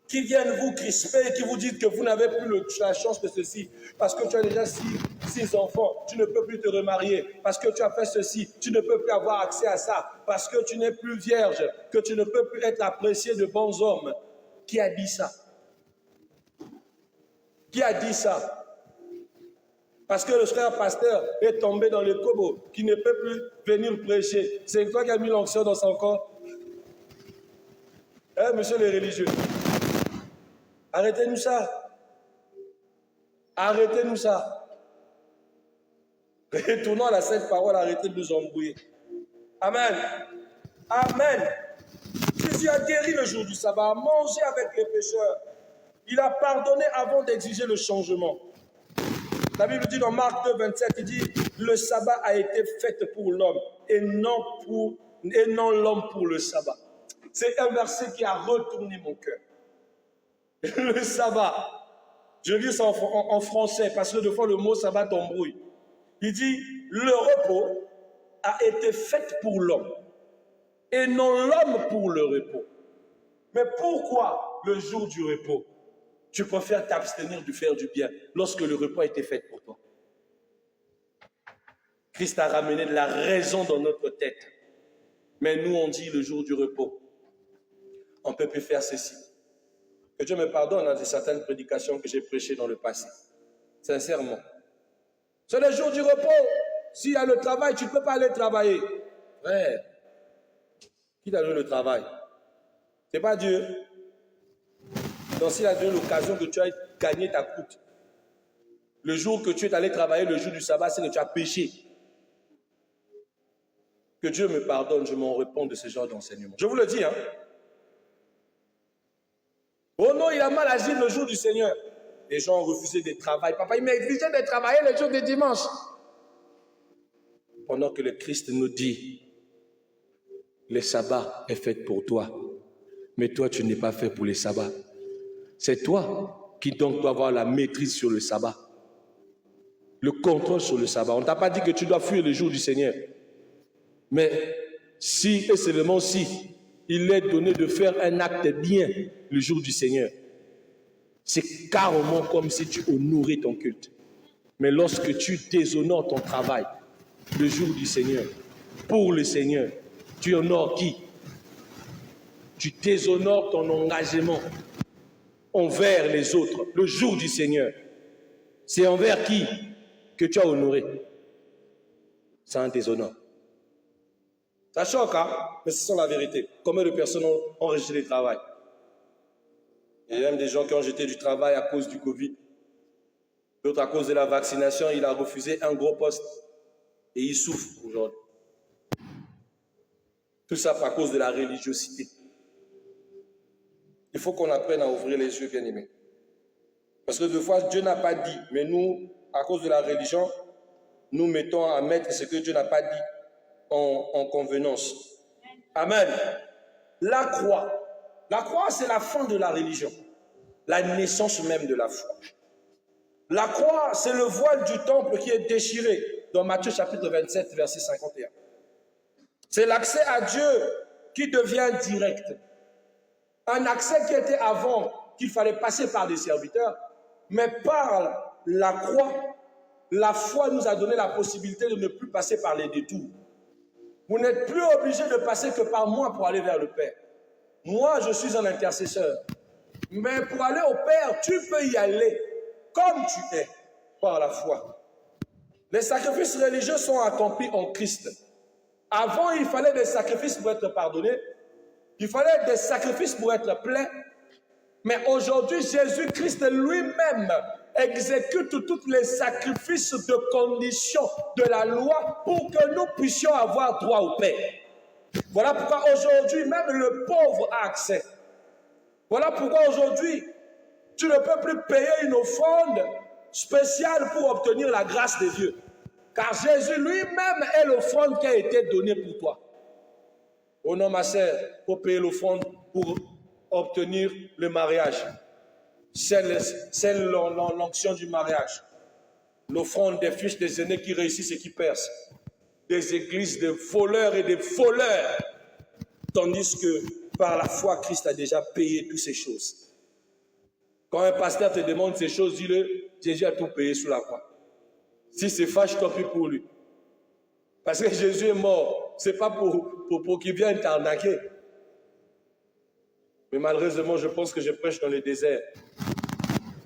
qui viennent vous crisper, qui vous disent que vous n'avez plus la chance de ceci, parce que tu as déjà six enfants, tu ne peux plus te remarier, parce que tu as fait ceci, tu ne peux plus avoir accès à ça, parce que tu n'es plus vierge, que tu ne peux plus être apprécié de bons hommes. Qui a dit ça? Qui a dit ça? Parce que le frère pasteur est tombé dans le cobo, qui ne peut plus venir prêcher. C'est toi qui as mis l'onction dans son corps? Hein, monsieur les religieux? Arrêtez-nous ça. Arrêtez-nous ça. Retournons à la sainte parole, arrêtez de nous embrouiller. Amen. Amen. Jésus a guéri le jour du sabbat, a mangé avec les pécheurs. Il a pardonné avant d'exiger le changement. La Bible dit dans Marc 2, 27, il dit, le sabbat a été fait pour l'homme et non l'homme pour le sabbat. C'est un verset qui a retourné mon cœur. Le sabbat, je lis ça en français parce que des fois le mot sabbat t'embrouille. Il dit, le repos a été fait pour l'homme et non l'homme pour le repos. Mais pourquoi le jour du repos, tu préfères t'abstenir de faire du bien lorsque le repos a été fait pour toi? Christ a ramené de la raison dans notre tête. Mais nous, on dit le jour du repos, on ne peut plus faire ceci. Que Dieu me pardonne dans certaines prédications que j'ai prêchées dans le passé. Sincèrement. C'est le jour du repos. S'il y a le travail, tu ne peux pas aller travailler. Frère, qui t'a donné le travail? Ce n'est pas Dieu. Donc s'il a donné l'occasion que tu as gagné ta croûte, le jour que tu es allé travailler, le jour du sabbat, c'est que tu as péché. Que Dieu me pardonne, je m'en réponds de ce genre d'enseignement. Je vous le dis, hein. Oh non, il a mal agi le jour du Seigneur. Les gens ont refusé de travailler. Papa, il m'a exigé de travailler le jour du dimanche. Pendant que le Christ nous dit, le sabbat est fait pour toi. Mais toi, tu n'es pas fait pour les sabbats. C'est toi qui donc dois avoir la maîtrise sur le sabbat. Le contrôle sur le sabbat. On ne t'a pas dit que tu dois fuir le jour du Seigneur. Mais si et seulement si il est donné de faire un acte bien le jour du Seigneur, c'est carrément comme si tu honorais ton culte. Mais lorsque tu déshonores ton travail le jour du Seigneur, pour le Seigneur, tu honores qui? Tu déshonores ton engagement envers les autres le jour du Seigneur. C'est envers qui que tu as honoré? C'est un déshonneur. Ça choque, hein? Mais ce sont la vérité. Combien de personnes ont rejeté le travail? Il y a même des gens qui ont jeté du travail à cause du Covid. D'autres à cause de la vaccination, il a refusé un gros poste. Et il souffre aujourd'hui. Tout ça à cause de la religiosité. Il faut qu'on apprenne à ouvrir les yeux, bien-aimés. Parce que des fois, Dieu n'a pas dit. Mais nous, à cause de la religion, nous mettons à mettre ce que Dieu n'a pas dit en convenance. Amen. La croix, c'est la fin de la religion. La naissance même de la foi. La croix, c'est le voile du temple qui est déchiré dans Matthieu chapitre 27, verset 51. C'est l'accès à Dieu qui devient direct. Un accès qui était avant, qu'il fallait passer par des serviteurs, mais par la croix, la foi nous a donné la possibilité de ne plus passer par les détours. Vous n'êtes plus obligé de passer que par moi pour aller vers le Père. Moi, je suis un intercesseur. Mais pour aller au Père, tu peux y aller comme tu es, par la foi. Les sacrifices religieux sont accomplis en Christ. Avant, il fallait des sacrifices pour être pardonné. Il fallait des sacrifices pour être plein. Mais aujourd'hui, Jésus-Christ lui-même exécute tous les sacrifices de conditions de la loi pour que nous puissions avoir droit au Père. Voilà pourquoi aujourd'hui, même le pauvre a accès. Voilà pourquoi aujourd'hui, tu ne peux plus payer une offrande spéciale pour obtenir la grâce de Dieu. Car Jésus lui-même est l'offrande qui a été donnée pour toi. Oh non, ma sœur, pour payer l'offrande pour obtenir le mariage. C'est l'onction du mariage. L'offrande des fils des aînés qui réussissent et qui percent. Des églises de voleurs et de voleurs. Tandis que par la foi, Christ a déjà payé toutes ces choses. Quand un pasteur te demande ces choses, dis-le, Jésus a tout payé sous la croix. Si c'est fâche, tant pis pour lui. Parce que Jésus est mort, ce n'est pas pour qu'il vienne t'arnaquer. Mais malheureusement, je pense que je prêche dans le désert.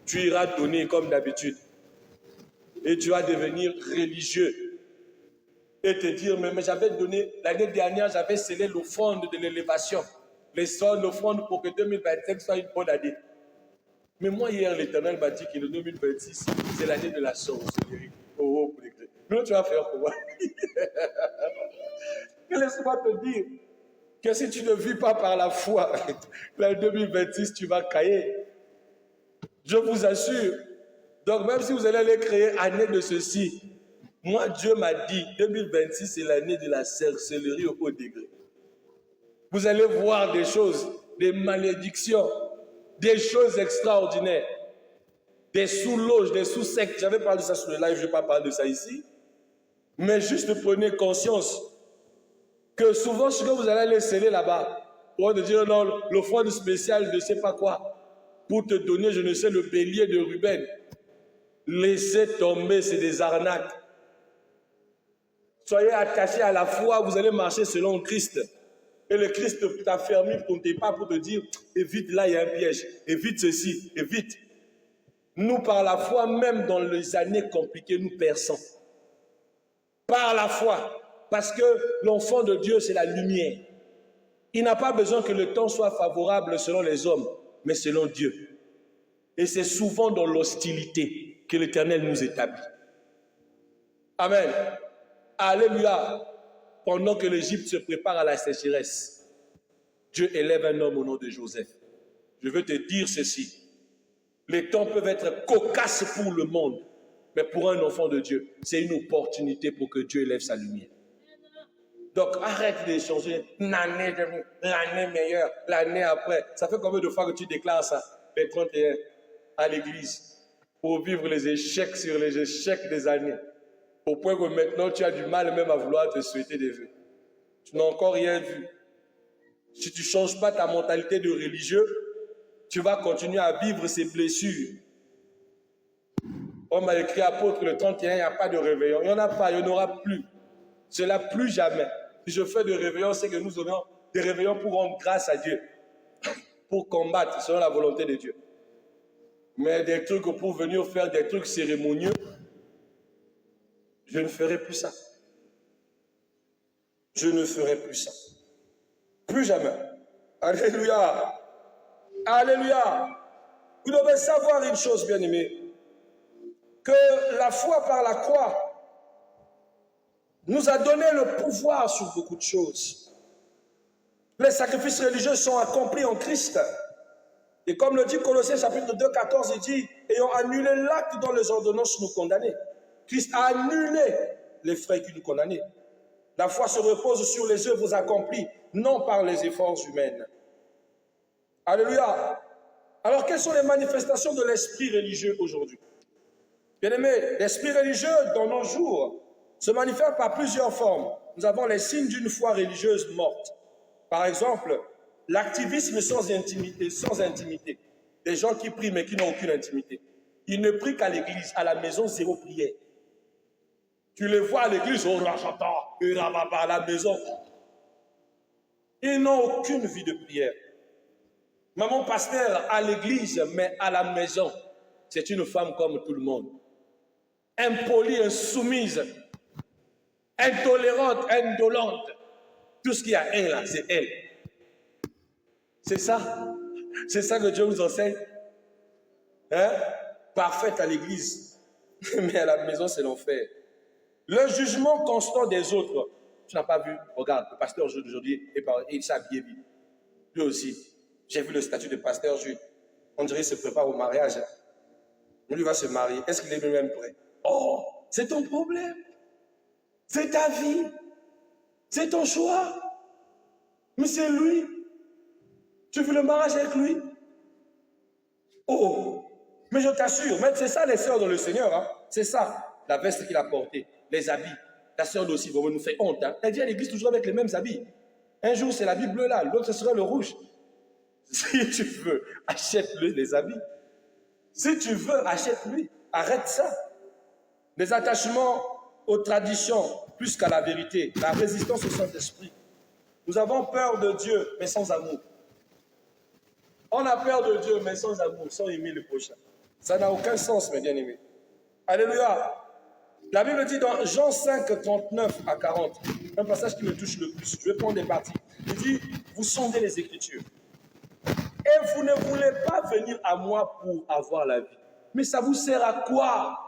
Tu iras donner comme d'habitude. Et tu vas devenir religieux. Et te dire, mais j'avais donné, l'année dernière, j'avais scellé l'offrande de l'élévation. L'offrande pour que 2025 soit une bonne année. Mais moi, hier, l'Éternel m'a dit que le 2026, c'est l'année de la sorcellerie. Oh, pour les chrétiens. Mais tu vas faire quoi? Laisse-moi te dire que si tu ne vis pas par la foi, l'année 2026, tu vas cailler. Je vous assure. Donc, même si vous allez aller créer année de ceci, moi, Dieu m'a dit, 2026, c'est l'année de la sorcellerie au haut degré. Vous allez voir des choses, des malédictions, des choses extraordinaires, des sous-loges, des sous-sectes. J'avais parlé de ça sur le live, je ne vais pas parler de ça ici. Mais juste prenez conscience que souvent, ce que vous allez les sceller là-bas, pour te dire non, l'offrande spéciale de je ne sais pas quoi, pour te donner, je ne sais, le bélier de Ruben. Laissez tomber, c'est des arnaques. Soyez attachés à la foi, vous allez marcher selon Christ. Et le Christ t'a fermé pour tes pas pour te dire, évite là, il y a un piège, évite ceci, évite. Nous, par la foi, même dans les années compliquées, nous perçons. Par la foi. Parce que l'enfant de Dieu, c'est la lumière. Il n'a pas besoin que le temps soit favorable selon les hommes, mais selon Dieu. Et c'est souvent dans l'hostilité que l'Éternel nous établit. Amen. Alléluia. Pendant que l'Égypte se prépare à la sécheresse, Dieu élève un homme au nom de Joseph. Je veux te dire ceci. Les temps peuvent être cocasses pour le monde, mais pour un enfant de Dieu, c'est une opportunité pour que Dieu élève sa lumière. Donc arrête d'échanger l'année meilleure, l'année après. Ça fait combien de fois que tu déclares ça, les 31, à l'église, pour vivre les échecs sur les échecs des années, au point que maintenant tu as du mal même à vouloir te souhaiter des vœux. Tu n'as encore rien vu. Si tu ne changes pas ta mentalité de religieux, tu vas continuer à vivre ces blessures. On m'a écrit apôtre le 31, il n'y a pas de réveillon. Il n'y en a pas, il n'y en aura plus. Cela plus jamais. Si je fais des réveillons, c'est que nous aurons des réveillons pour rendre grâce à Dieu, pour combattre selon la volonté de Dieu. Mais des trucs pour venir faire des trucs cérémonieux, je ne ferai plus ça. Je ne ferai plus ça. Plus jamais. Alléluia. Alléluia. Vous devez savoir une chose, bien-aimés, que la foi par la croix nous a donné le pouvoir sur beaucoup de choses. Les sacrifices religieux sont accomplis en Christ. Et comme le dit Colossiens chapitre 2, 14, il dit, ayant annulé l'acte dont les ordonnances nous condamnaient. Christ a annulé les frais qui nous condamnaient. La foi se repose sur les œuvres accomplies, non par les efforts humains. Alléluia. Alors, quelles sont les manifestations de l'esprit religieux aujourd'hui? Bien-aimés, l'esprit religieux dans nos jours se manifeste par plusieurs formes. Nous avons les signes d'une foi religieuse morte. Par exemple, l'activisme sans intimité. Des gens qui prient mais qui n'ont aucune intimité. Ils ne prient qu'à l'église, à la maison, zéro prière. Tu les vois à l'église, oh, à la maison. Ils n'ont aucune vie de prière. Maman pasteur à l'église, mais à la maison, c'est une femme comme tout le monde. Impolie, insoumise, intolérante, indolente. Tout ce qu'il y a elle là, c'est elle. C'est ça. C'est ça que Dieu nous enseigne. Hein? Parfaite à l'église, mais à la maison, c'est l'enfer. Le jugement constant des autres. Tu n'as pas vu? Regarde, le pasteur aujourd'hui, il s'est habillé vite. Lui aussi. J'ai vu le statut de pasteur Jules. On dirait qu'il se prépare au mariage. Lui va se marier. Est-ce qu'il est lui-même prêt? Oh, c'est ton problème. C'est ta vie. C'est ton choix. Mais c'est lui. Tu veux le mariage avec lui? Oh, mais je t'assure, mais c'est ça les sœurs dans le Seigneur. Hein? C'est ça, la veste qu'il a portée, les habits. La sœur aussi, vous nous fait honte. Hein? Elle vient à l'église toujours avec les mêmes habits. Un jour, c'est l'habit bleu là, l'autre, ce sera le rouge. Si tu veux, achète-le les habits. Si tu veux, achète-lui. Arrête ça. Des attachements aux traditions plus qu'à la vérité. La résistance au Saint-Esprit. Nous avons peur de Dieu, mais sans amour. On a peur de Dieu, mais sans amour, sans aimer le prochain. Ça n'a aucun sens, mes bien-aimés. Alléluia. La Bible dit dans Jean 5, 39 à 40, un passage qui me touche le plus. Je vais prendre des parties. Il dit, vous sondez les Écritures. Et vous ne voulez pas venir à moi pour avoir la vie. Mais ça vous sert à quoi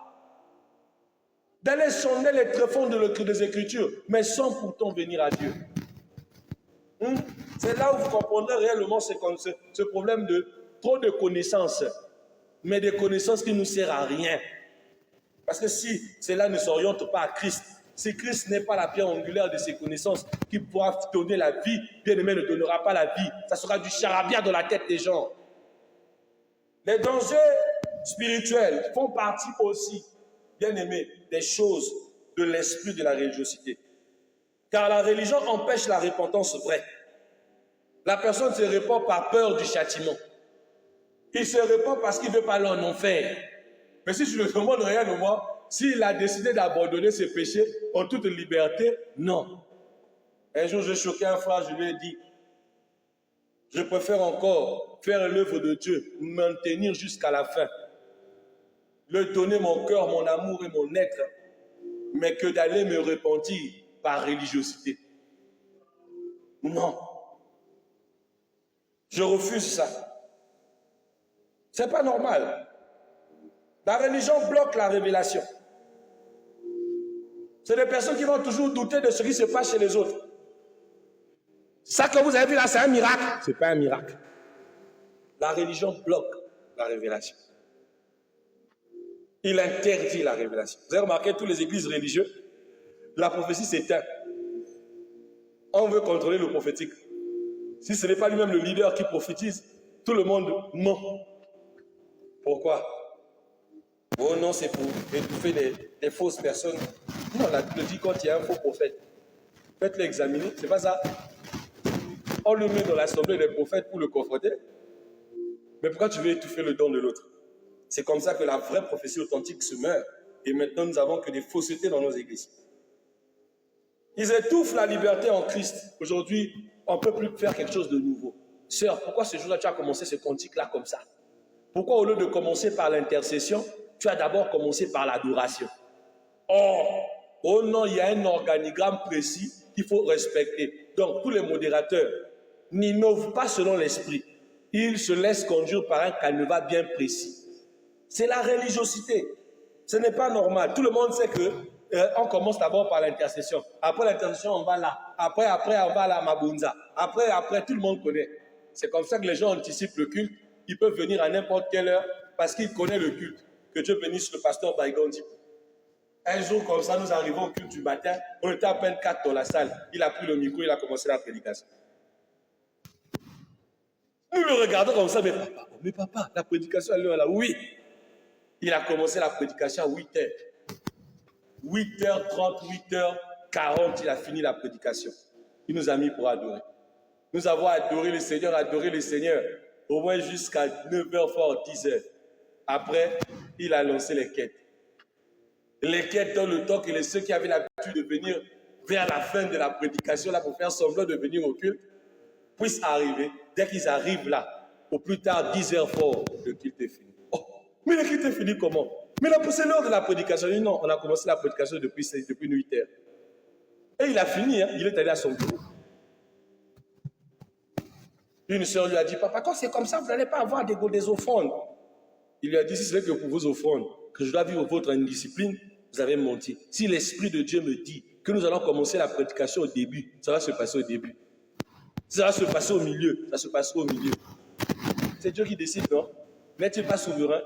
d'aller sonder les tréfonds des Écritures, mais sans pourtant venir à Dieu? C'est là où vous comprendrez réellement ce problème de trop de connaissances, mais des connaissances qui ne nous servent à rien. Parce que si cela ne s'oriente pas à Christ, si Christ n'est pas la pierre angulaire de ses connaissances qui pourra donner la vie, bien-aimé ne donnera pas la vie. Ça sera du charabia dans la tête des gens. Les dangers spirituels font partie aussi, bien-aimé, des choses de l'esprit de la religiosité. Car la religion empêche la repentance vraie. La personne se répand par peur du châtiment. Il se répand parce qu'il ne veut pas aller en enfer. Mais si je ne demande rien de moi, s'il a décidé d'abandonner ses péchés en toute liberté, non. Un jour, j'ai choqué un frère, je lui ai dit, je préfère encore faire l'œuvre de Dieu, maintenir jusqu'à la fin, lui donner mon cœur, mon amour et mon être, mais que d'aller me repentir par religiosité. Non. Je refuse ça. C'est pas normal. La religion bloque la révélation. C'est des personnes qui vont toujours douter de ce qui se passe chez les autres. Ça que vous avez vu là, c'est un miracle. Ce n'est pas un miracle. La religion bloque la révélation. Il interdit la révélation. Vous avez remarqué, toutes les églises religieuses, la prophétie s'éteint. On veut contrôler le prophétique. Si ce n'est pas lui-même le leader qui prophétise, tout le monde ment. Pourquoi? Oh non, c'est pour étouffer des fausses personnes. Non, la Bible dit quand il y a un faux prophète, faites-le examiner. C'est pas ça. On le met dans l'assemblée des prophètes pour le confronter. Mais pourquoi tu veux étouffer le don de l'autre? C'est comme ça que la vraie prophétie authentique se meurt. Et maintenant, nous n'avons que des faussetés dans nos églises. Ils étouffent la liberté en Christ. Aujourd'hui, on ne peut plus faire quelque chose de nouveau. Sœur, pourquoi ce jour-là, tu as commencé ce cantique-là comme ça? Pourquoi au lieu de commencer par l'intercession, tu as d'abord commencé par l'adoration? Oh non, il y a un organigramme précis qu'il faut respecter. Donc, tous les modérateurs n'innovent pas selon l'esprit. Ils se laissent conduire par un canevas bien précis. C'est la religiosité. Ce n'est pas normal. Tout le monde sait que on commence d'abord par l'intercession. Après l'intercession, on va là. Après, on va à Mabunza. Après, tout le monde connaît. C'est comme ça que les gens anticipent le culte. Ils peuvent venir à n'importe quelle heure parce qu'ils connaissent le culte. Que Dieu bénisse le pasteur Baïgondi. Un jour comme ça, nous arrivons au culte du matin. On était à peine 4 dans la salle. Il a pris le micro, il a commencé la prédication. Nous le regardons comme ça, mais papa, la prédication à l'heure là, oui. Il a commencé la prédication à 8h. 8h30, 8h40, il a fini la prédication. Il nous a mis pour adorer. Nous avons adoré le Seigneur, au moins jusqu'à 9h fort, 10h. Après, il a lancé les quêtes. Les quêtes dans le temps que ceux qui avaient l'habitude de venir vers la fin de la prédication, là, pour faire semblant de venir au culte, puissent arriver. Dès qu'ils arrivent là, au plus tard, 10h fort, le culte est fini. Oh, mais le culte est fini comment? Mais c'est l'heure de la prédication. Il dit non, on a commencé la prédication depuis 8h. Et il a fini, hein, il est allé à son bureau. Une sœur lui a dit, papa, quand c'est comme ça, vous n'allez pas avoir des offrandes. Il lui a dit, si c'est que pour vos offrandes, que je dois vivre votre indiscipline, vous avez menti. Si l'Esprit de Dieu me dit que nous allons commencer la prédication au début, ça va se passer au début. Ça va se passer au milieu, ça se passera au milieu. C'est Dieu qui décide, non? N'est-il pas souverain?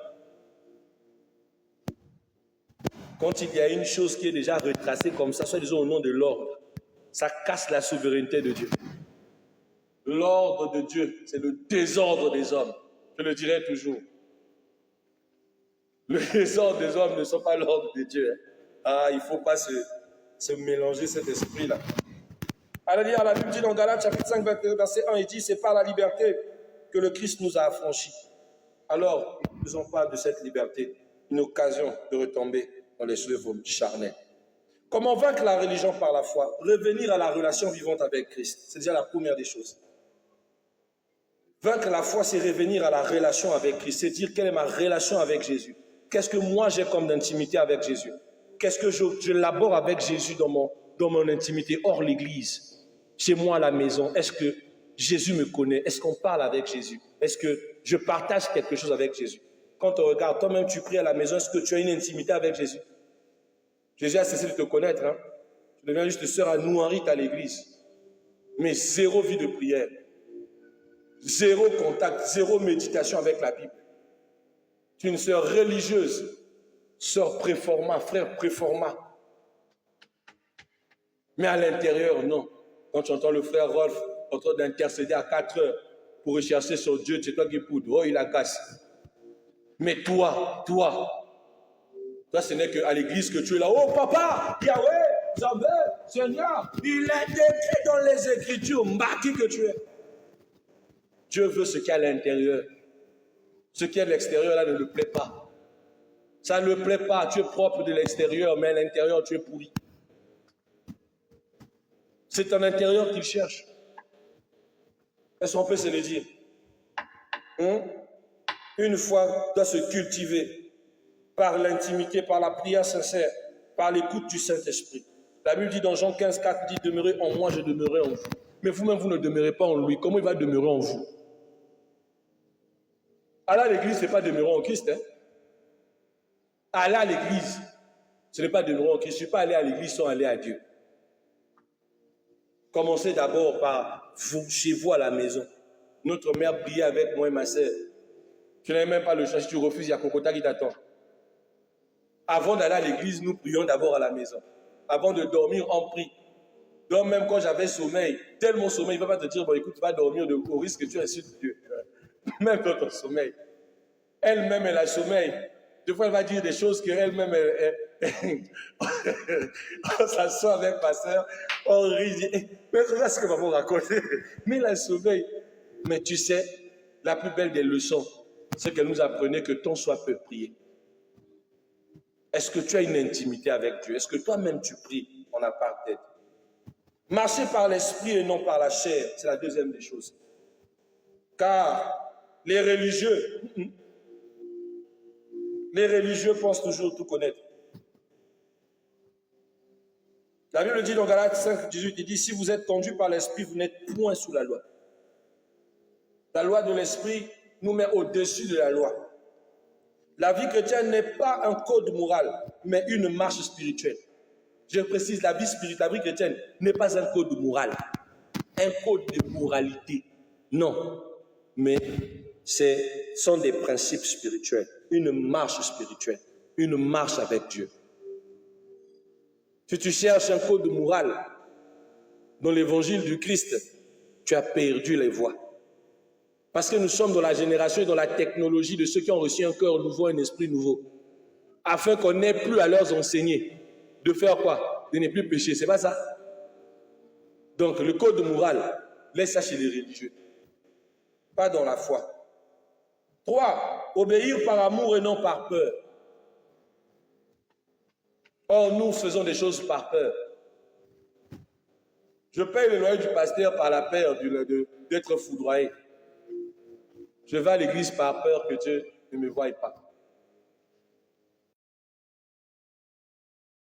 Quand il y a une chose qui est déjà retracée comme ça, soit disons au nom de l'ordre, ça casse la souveraineté de Dieu. L'ordre de Dieu, c'est le désordre des hommes. Je le dirai toujours. Le désordre des hommes ne sont pas l'ordre de Dieu. Hein. Ah, il ne faut pas se mélanger cet esprit-là. Alors, la Bible dit dans Galates chapitre 5, verset 1, il dit, c'est par la liberté que le Christ nous a affranchis. alors ne faisons pas de cette liberté une occasion de retomber dans les œuvres charnelles. Comment vaincre la religion par la foi? Revenir à la relation vivante avec Christ. C'est déjà la première des choses. Vaincre la foi, c'est revenir à la relation avec Christ. C'est dire quelle est ma relation avec Jésus. Qu'est-ce que moi j'ai comme intimité avec Jésus? Qu'est-ce que je l'aborde avec Jésus dans mon intimité, hors l'église, chez moi à la maison? Est-ce que Jésus me connaît? Est-ce qu'on parle avec Jésus? Est-ce que je partage quelque chose avec Jésus? Quand on regarde, toi-même tu pries à la maison, est-ce que tu as une intimité avec Jésus? Jésus a cessé de te connaître. Hein? Tu deviens juste sœur à Nouarite à l'église. Mais zéro vie de prière. Zéro contact, zéro méditation avec la Bible. Tu es une sœur religieuse. Sœur préformat, frère préformat. Mais à l'intérieur, non. Quand tu entends le frère Rolf en train d'intercéder à 4 heures pour rechercher sur Dieu, c'est toi qui poudre. Oh, il agace. Mais toi, ce n'est qu'à l'église que tu es là. Oh, papa, Yahweh, Zambé, Seigneur, il est écrit dans les Écritures, marqué que tu es. Dieu veut ce qui est à l'intérieur. Ce qui est à l'extérieur, là, ne le plaît pas. Ça ne le plaît pas. Tu es propre de l'extérieur, mais à l'intérieur, tu es pourri. C'est en intérieur qu'il cherche. Est-ce qu'on peut se le dire? Une foi doit se cultiver par l'intimité, par la prière sincère, par l'écoute du Saint-Esprit. La Bible dit dans Jean 15, 4, dit « Demeurez en moi, je demeurerai en vous ». Mais vous-même, vous ne demeurez pas en lui. Comment il va demeurer en vous? Aller à l'église, ce n'est pas demeurer en Christ. Hein? Aller à l'église, ce n'est pas demeurer en Christ. Je ne suis pas allé à l'église sans aller à Dieu. Commencez d'abord par vous, chez vous à la maison. Notre mère priait avec moi et ma sœur. Tu n'avais même pas le choix. Si tu refuses, il y a Kokota qui t'attend. Avant d'aller à l'église, nous prions d'abord à la maison. Avant de dormir, on prie. Donc même quand j'avais sommeil, tellement sommeil, il ne va pas te dire, bon écoute, tu vas dormir au risque que tu insultes Dieu. Même dans ton sommeil. Elle-même, elle a sommeil. Des fois, elle va dire des choses qu'elle-même, on s'assoit avec ma soeur, on rit, mais c'est ce que maman raconte. Mais elle a sommeil. Mais tu sais, la plus belle des leçons, c'est qu'elle nous apprenait que ton soi peut prier. Est-ce que tu as une intimité avec Dieu? Est-ce que toi-même tu pries en aparté? Marcher par l'esprit et non par la chair, c'est la deuxième des choses. Car les religieux pensent toujours tout connaître. La Bible dit dans Galates 5, 18, il dit, si vous êtes conduits par l'esprit, vous n'êtes point sous la loi. La loi de l'esprit nous met au-dessus de la loi. La vie chrétienne n'est pas un code moral, mais une marche spirituelle. Je précise, la vie chrétienne n'est pas un code moral, un code de moralité. Non, mais ce sont des principes spirituels, une marche spirituelle, une marche avec Dieu. Si tu cherches un code moral dans l'évangile du Christ, tu as perdu les voies. Parce que nous sommes dans la génération et dans la technologie de ceux qui ont reçu un cœur nouveau, un esprit nouveau. Afin qu'on n'ait plus à leur enseigner. De faire quoi? De ne plus pécher, c'est pas ça? Donc le code moral, laisse ça chez les religieux. Pas dans la foi. 3. Obéir par amour et non par peur. Or, nous faisons des choses par peur. Je paye le loyer du pasteur par la peur d'être foudroyé. Je vais à l'église par peur que Dieu ne me voie pas.